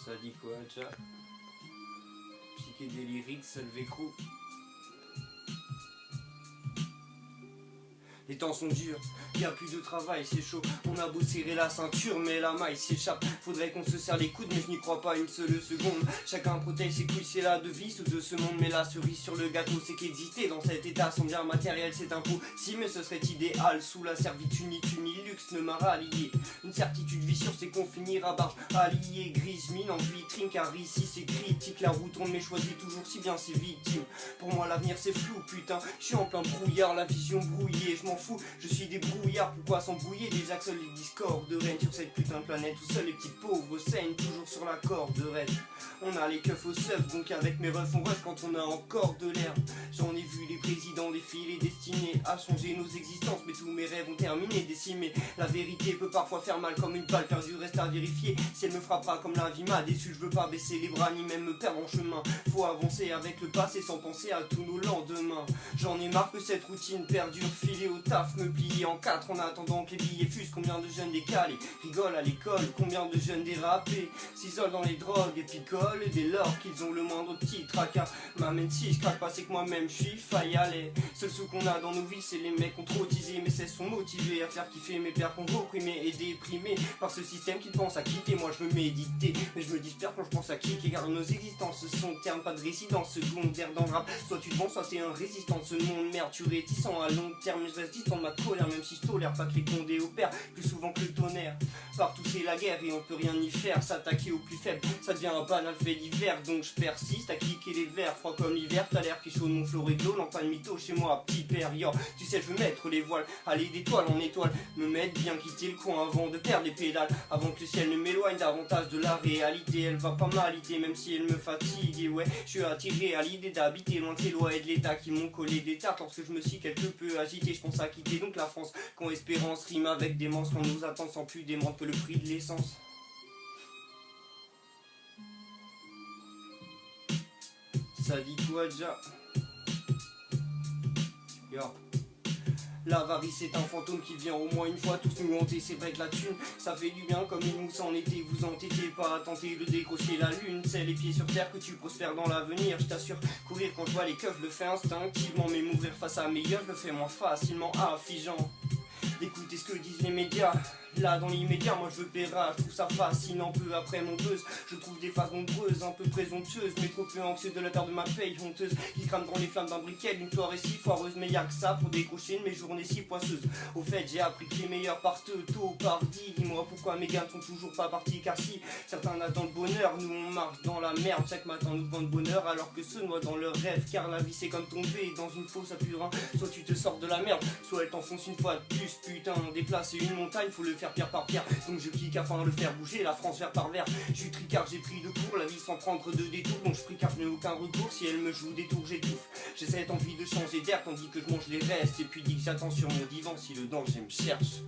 Ça dit quoi, déjà? Psychédélique, Salvécrou. Les temps sont durs, y a plus de travail, c'est chaud. On a beau serrer la ceinture, mais la maille s'échappe. Faudrait qu'on se serre les coudes, mais je n'y crois pas une seule seconde. Chacun protège ses couilles, c'est la devise de ce monde. Mais la cerise sur le gâteau, c'est qu'exister dans cet état sans bien matériel, c'est impossible. Mais ce serait idéal, sous la servitude ni thune ni luxe ne m'a rallié. Une certitude vie sûre, c'est qu'on finira par allier. Grise mine en vitrine, car ici c'est critique. La route on mais choisit toujours si bien ses victimes. Pour moi l'avenir c'est flou, putain. Je suis en plein brouillard, la vision brouillée, je m'en fous, je suis des brouillards, pourquoi s'embrouiller? Des axes, les discordes règnent sur cette putain de planète où seuls les petits pauvres saignent toujours sur la corde raide. On a les keufs au seuf, donc avec mes refs on rush quand on a encore de l'air. J'en ai vu les présidents défiler, destinés à changer nos existences, mais tous mes rêves ont terminé, décimés. La vérité peut parfois faire mal comme une balle perdue, reste à vérifier si elle me frappera comme la vie m'a déçu. Je veux pas baisser les bras ni même me perdre en chemin. Faut avancer avec le passé sans penser à tous nos lendemains. J'en ai marre que cette routine perdure, filer au taf, me plier en quatre en attendant que les billets fusent. Combien de jeunes décalés rigolent à l'école, combien de jeunes dérapés s'isolent dans les drogues et picolent dès lors qu'ils ont le moindre petit tracas. M'amène si je craque pas, c'est que moi-même je suis failli aller. Seul ce qu'on a dans nos vies, c'est les mecs qu'on trop teasé, mais c'est sont motivés à faire kiffer mes pères qu'on opprimés et déprimés par ce système qui pense à quitter. Moi je veux méditer, mais je me disperse quand je pense à kicker, car nos existences sont termes, pas de résidence secondaire dans le rap. Soit tu te vends, soit t'es un résistant de ce monde merde. Tu réticent à long terme, mais je reste distant de ma colère, même si je tolère pas que les condés opèrent plus souvent que le tonnerre. Partout c'est la guerre et on peut rien y faire. S'attaquer aux plus faibles, ça devient un banal fait divers. Donc je persiste à cliquer les verres, froid comme l'hiver. T'as l'air qui chaud de mon flow réglo, l'empagne mytho chez moi, petit père. Yo, tu sais je veux mettre les voiles, aller d'étoile en étoile, me mettre bien, quitter le coin avant de perdre les pédales, avant que le ciel ne m'éloigne davantage de la réalité. Elle va pas mal idée, même si elle me fatigue. Et ouais, je suis attiré à l'idée d'habiter loin de ces lois et de l'état qui m'ont collé des tartes. Lorsque je me suis quelque peu agité, je pense à quitter donc la France. Quand espérance rime avec démence, qu'on nous attend sans plus démente que le prix de l'essence. Ça dit quoi déjà? Yo. L'avarice est un fantôme qui vient au moins une fois tous nous hanter. C'est vrai que la thune, ça fait du bien comme une mousse en été. Vous entêtez pas à tenter de décrocher la lune. C'est les pieds sur terre que tu prospères dans l'avenir. Je t'assure, courir quand je vois les keufs, je le fais instinctivement. Mais m'ouvrir face à mes yeux, je le fais moins facilement affligeant d'écouter ce que disent les médias. Là dans l'immédiat, moi je veux péra, je trouve ça fascinant. Peu après mon buzz, je trouve des phases nombreuses, un peu présomptueuses, mais trop peu anxieux de la perte de ma paye honteuse. Qui crame dans les flammes d'un briquet, d'une soirée si foireuse. Mais y'a que ça pour décrocher de mes journées si poisseuses. Au fait j'ai appris que les meilleurs partent tôt par dit. Dis-moi pourquoi mes gars sont toujours pas partis, car si certains attendent le bonheur, nous on marche dans la merde. Chaque matin nous vendent bonheur alors que ceux noient dans leurs rêves. Car la vie c'est comme tomber dans une fosse à purin. Soit tu te sors de la merde, soit elle t'enfonce une fois de plus. Putain, déplacer une montagne, faut le faire pierre par pierre. Donc je clique afin de le faire bouger, la France vers par vers. Je suis tricard, j'ai pris de cours, la vie sans prendre de détour. Donc je prie car je n'ai aucun recours, si elle me joue des tours j'étouffe. J'ai cette envie de changer d'air tandis que je mange les restes. Et puis dis que j'attends sur mon divan si le danger me cherche.